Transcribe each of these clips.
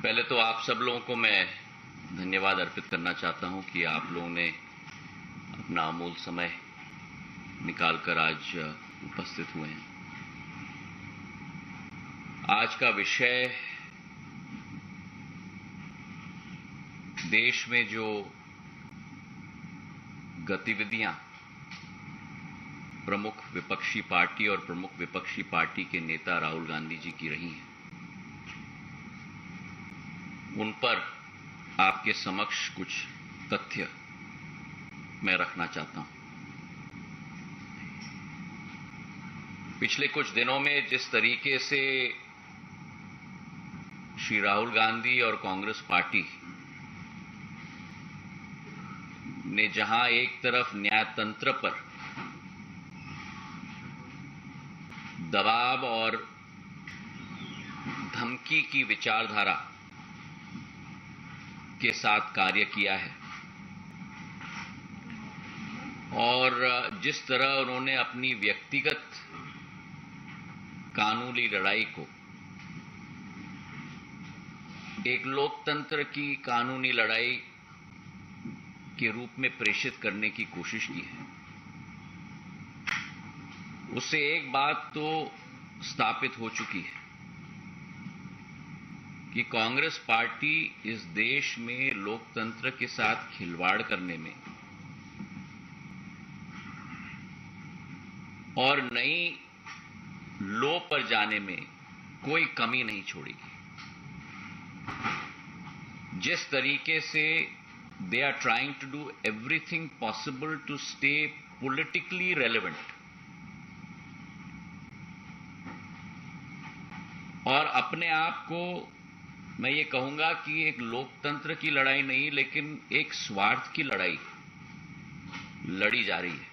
पहले तो आप सब लोगों को मैं धन्यवाद अर्पित करना चाहता हूं कि आप लोगों ने अपना अमूल्य समय निकालकर आज उपस्थित हुए हैं। आज का विषय देश में जो गतिविधियां प्रमुख विपक्षी पार्टी और प्रमुख विपक्षी पार्टी के नेता राहुल गांधी जी की रही हैं, उन पर आपके समक्ष कुछ तथ्य मैं रखना चाहता हूं। पिछले कुछ दिनों में जिस तरीके से श्री राहुल गांधी और कांग्रेस पार्टी ने जहां एक तरफ न्यायतंत्र पर दबाव और धमकी की विचारधारा के साथ कार्य किया है और जिस तरह उन्होंने अपनी व्यक्तिगत कानूनी लड़ाई को एक लोकतंत्र की कानूनी लड़ाई के रूप में प्रेषित करने की कोशिश की है, उससे एक बात तो स्थापित हो चुकी है कि कांग्रेस पार्टी इस देश में लोकतंत्र के साथ खिलवाड़ करने में और नई लो पर जाने में कोई कमी नहीं छोड़ेगी। जिस तरीके से they are trying to do everything possible to stay politically relevant और अपने आप को मैं ये कहूंगा कि एक लोकतंत्र की लड़ाई नहीं लेकिन एक स्वार्थ की लड़ाई लड़ी जा रही है,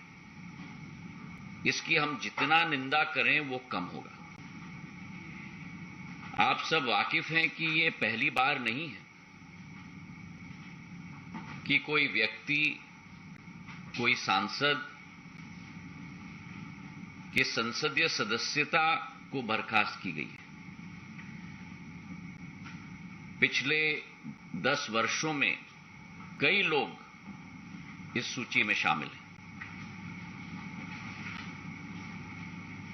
इसकी हम जितना निंदा करें वो कम होगा। आप सब वाकिफ हैं कि ये पहली बार नहीं है कि कोई व्यक्ति, कोई सांसद के संसदीय सदस्यता को बर्खास्त की गई है। पिछले 10 वर्षों में कई लोग इस सूची में शामिल हैं।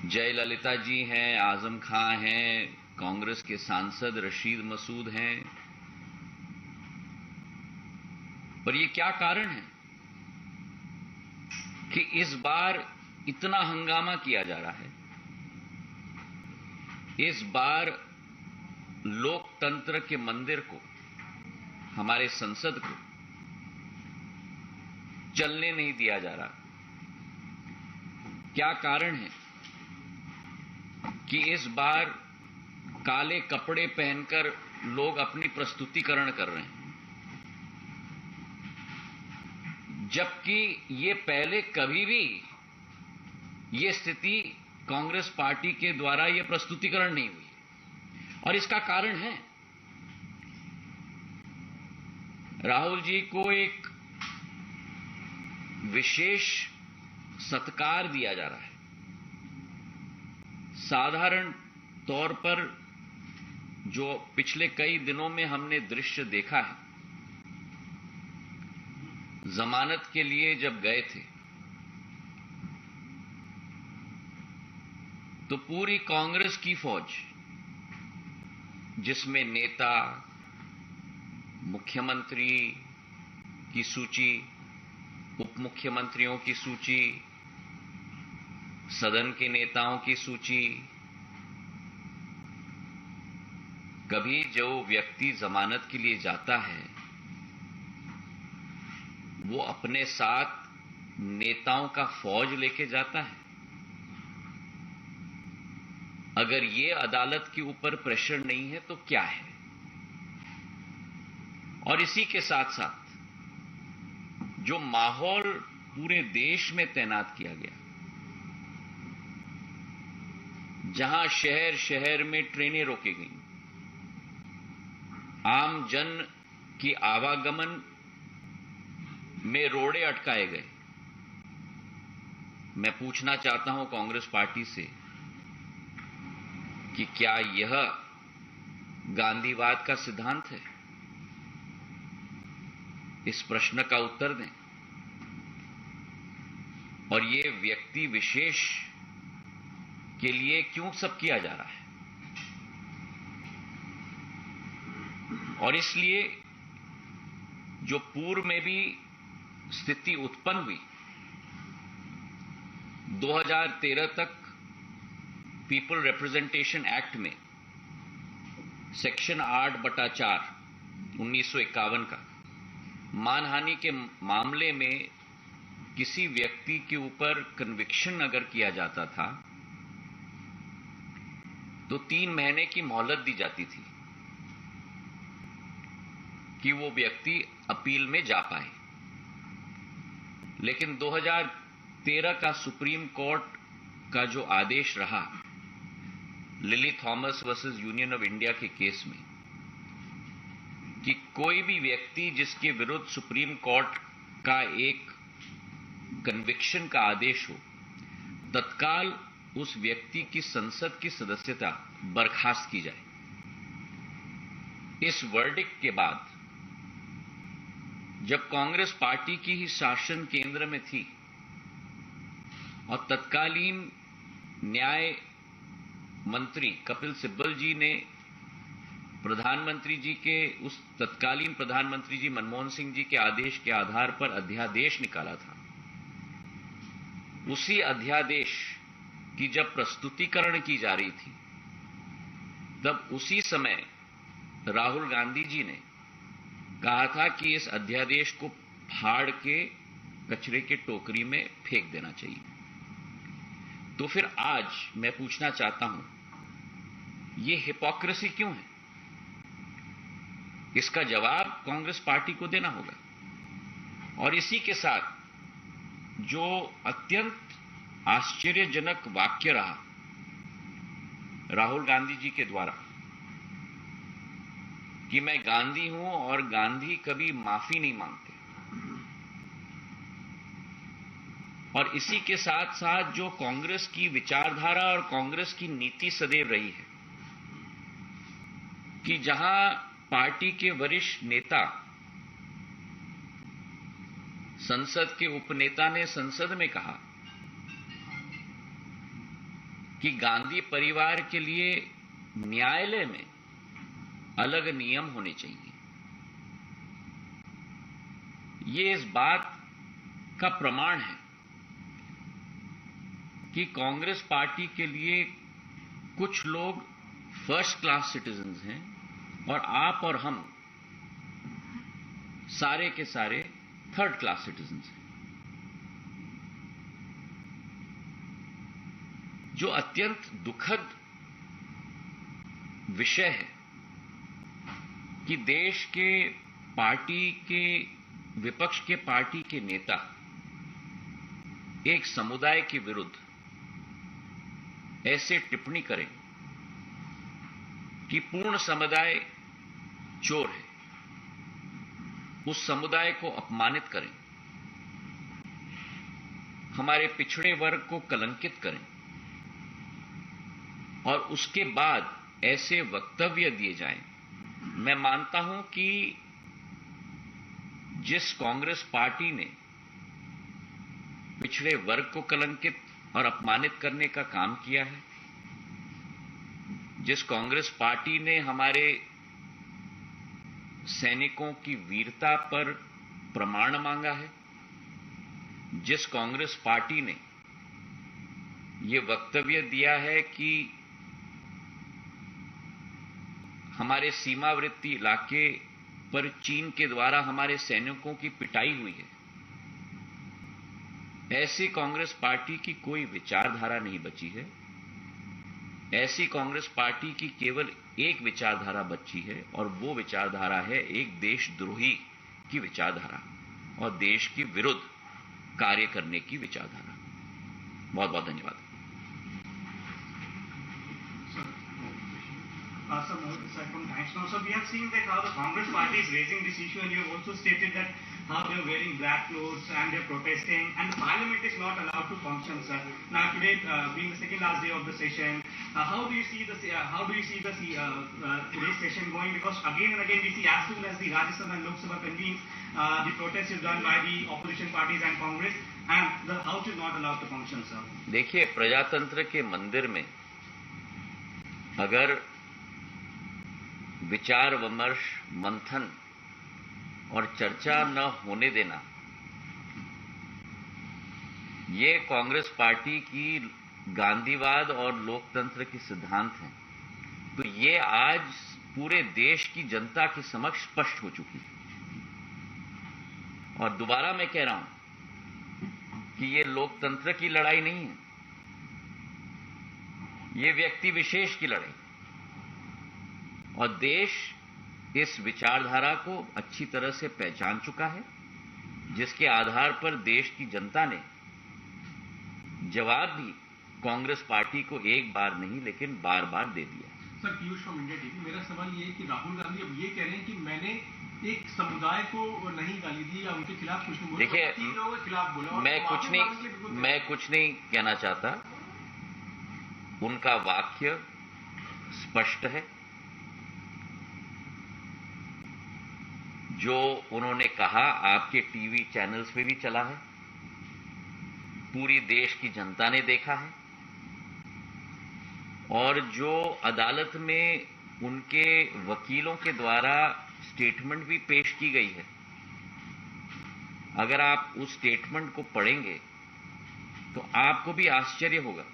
जयललिता जी हैं, आजम खां हैं, कांग्रेस के सांसद रशीद मसूद हैं। पर ये क्या कारण है कि इस बार इतना हंगामा किया जा रहा है? इस बार लोकतंत्र के मंदिर को, हमारे संसद को चलने नहीं दिया जा रहा। क्या कारण है कि इस बार काले कपड़े पहनकर लोग अपनी प्रस्तुतिकरण कर रहे हैं, जबकि ये पहले कभी भी ये स्थिति कांग्रेस पार्टी के द्वारा ये प्रस्तुतिकरण नहीं हुई। और इसका कारण है, राहुल जी को एक विशेष सत्कार दिया जा रहा है। साधारण तौर पर जो पिछले कई दिनों में हमने दृश्य देखा है, जमानत के लिए जब गए थे तो पूरी कांग्रेस की फौज, जिसमें नेता, मुख्यमंत्री की सूची, उप मुख्यमंत्रियों की सूची, सदन के नेताओं की सूची, कभी जो व्यक्ति जमानत के लिए जाता है वो अपने साथ नेताओं का फौज लेके जाता है। अगर ये अदालत के ऊपर प्रेशर नहीं है तो क्या है? और इसी के साथ साथ जो माहौल पूरे देश में तैनात किया गया, जहां शहर शहर में ट्रेनें रोकी गई, आम जन की आवागमन में रोड़े अटकाए गए। मैं पूछना चाहता हूं कांग्रेस पार्टी से कि क्या यह गांधीवाद का सिद्धांत है? इस प्रश्न का उत्तर दें। और ये व्यक्ति विशेष के लिए क्यों सब किया जा रहा है? और इसलिए जो पूर्व में भी स्थिति उत्पन्न हुई, 2013 तक पीपल रिप्रेजेंटेशन एक्ट में सेक्शन 8/4 1951 का मानहानि के मामले में किसी व्यक्ति के ऊपर कन्विक्शन अगर किया जाता था तो 3 महीने की मोहलत दी जाती थी कि वो व्यक्ति अपील में जा पाए। लेकिन 2013 का सुप्रीम कोर्ट का जो आदेश रहा lily Thomas versus union of India के केस में, कि कोई भी व्यक्ति जिसके विरुद्ध सुप्रीम कोर्ट का एक कन्विक्शन का आदेश हो, तत्काल उस व्यक्ति की संसद की सदस्यता बर्खास्त की जाए। इस वर्डिक्ट के बाद जब कांग्रेस पार्टी की ही शासन केंद्र में थी और तत्कालीन न्याय मंत्री कपिल सिब्बल जी ने प्रधानमंत्री जी के उस तत्कालीन प्रधानमंत्री जी मनमोहन सिंह जी के आदेश के आधार पर अध्यादेश निकाला था, उसी अध्यादेश की जब प्रस्तुतिकरण की जा रही थी तब उसी समय राहुल गांधी जी ने कहा था कि इस अध्यादेश को फाड़ के कचरे के टोकरी में फेंक देना चाहिए। तो फिर आज मैं पूछना चाहता हूं, ये हिपोक्रेसी क्यों है? इसका जवाब कांग्रेस पार्टी को देना होगा। और इसी के साथ जो अत्यंत आश्चर्यजनक वाक्य रहा राहुल गांधी जी के द्वारा कि मैं गांधी हूं और गांधी कभी माफी नहीं मांगते, और इसी के साथ साथ जो कांग्रेस की विचारधारा और कांग्रेस की नीति सदैव रही है कि जहां पार्टी के वरिष्ठ नेता, संसद के उपनेता ने संसद में कहा कि गांधी परिवार के लिए न्यायालय में अलग नियम होने चाहिए, ये इस बात का प्रमाण है कि कांग्रेस पार्टी के लिए कुछ लोग फर्स्ट क्लास सिटीजन्स हैं और आप और हम सारे के सारे थर्ड क्लास सिटीजन्स हैं। जो अत्यंत दुखद विषय है कि देश के पार्टी के विपक्ष के पार्टी के नेता एक समुदाय के विरुद्ध ऐसे टिप्पणी करें कि पूर्ण समुदाय चोर है, उस समुदाय को अपमानित करें, हमारे पिछड़े वर्ग को कलंकित करें और उसके बाद ऐसे वक्तव्य दिए जाएं। मैं मानता हूं कि जिस कांग्रेस पार्टी ने पिछड़े वर्ग को कलंकित और अपमानित करने का काम किया है, जिस कांग्रेस पार्टी ने हमारे सैनिकों की वीरता पर प्रमाण मांगा है, जिस कांग्रेस पार्टी ने यह वक्तव्य दिया है कि हमारे सीमावर्ती इलाके पर चीन के द्वारा हमारे सैनिकों की पिटाई हुई है, ऐसी कांग्रेस पार्टी की कोई विचारधारा नहीं बची है। ऐसी कांग्रेस पार्टी की केवल एक विचारधारा बची है और वो विचारधारा है एक देशद्रोही की विचारधारा और देश के विरुद्ध कार्य करने की विचारधारा। बहुत बहुत धन्यवाद। Sir, from Thanks Now, sir, we have seen that how the Congress party is raising this issue, and you have also stated that how they're wearing black clothes and they're protesting, and the parliament is not allowed to function, sir. Now today, being the second last day of the session, how do you see today's session going? Because again and again we see, as soon as the Rajya Sabha and Lok Sabha convenes, the protest is done by the opposition parties and Congress, and the House is not allowed to function, sir. देखिए, प्रजातंत्र के मंदिर में अगर विचार विमर्श, मंथन और चर्चा न होने देना, ये कांग्रेस पार्टी की गांधीवाद और लोकतंत्र के सिद्धांत हैं। तो ये आज पूरे देश की जनता के समक्ष स्पष्ट हो चुकी है। और दोबारा मैं कह रहा हूं कि ये लोकतंत्र की लड़ाई नहीं है, ये व्यक्ति विशेष की लड़ाई। और देश इस विचारधारा को अच्छी तरह से पहचान चुका है, जिसके आधार पर देश की जनता ने जवाब भी कांग्रेस पार्टी को एक बार नहीं लेकिन बार बार दे दिया। Sir, Piyush from India TV, मेरा सवाल ये है कि राहुल गांधी अब ये कह रहे हैं कि मैंने एक समुदाय को नहीं गाली दी या उनके खिलाफ कुछ नहीं बोला। देखिए, तीन लोगों के खिलाफ बोला। मैं कुछ नहीं कहना चाहता। उनका वाक्य स्पष्ट है। जो उन्होंने कहा आपके टीवी चैनल्स पे भी चला है, पूरी देश की जनता ने देखा है। और जो अदालत में उनके वकीलों के द्वारा स्टेटमेंट भी पेश की गई है, अगर आप उस स्टेटमेंट को पढ़ेंगे तो आपको भी आश्चर्य होगा।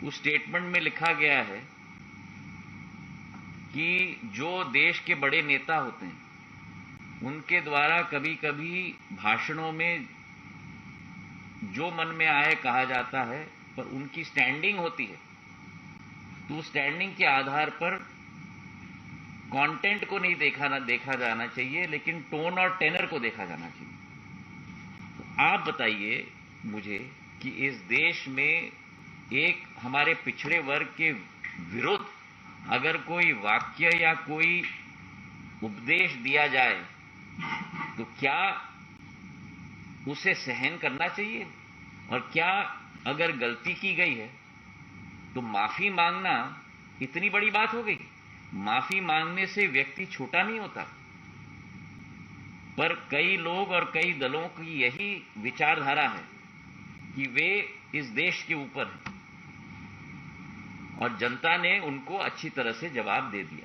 उस स्टेटमेंट में लिखा गया है कि जो देश के बड़े नेता होते हैं, उनके द्वारा कभी कभी भाषणों में जो मन में आए कहा जाता है, पर उनकी स्टैंडिंग होती है। तो स्टैंडिंग के आधार पर कंटेंट को नहीं देखा जाना चाहिए, लेकिन टोन और टेनर को देखा जाना चाहिए। तो आप बताइए मुझे कि इस देश में एक हमारे पिछड़े वर्ग के विरुद्ध अगर कोई वाक्य या कोई उपदेश दिया जाए तो क्या उसे सहन करना चाहिए? और क्या अगर गलती की गई है तो माफी मांगना इतनी बड़ी बात हो गई? माफी मांगने से व्यक्ति छोटा नहीं होता। पर कई लोग और कई दलों की यही विचारधारा है कि वे इस देश के ऊपर हैं, और जनता ने उनको अच्छी तरह से जवाब दे दिया।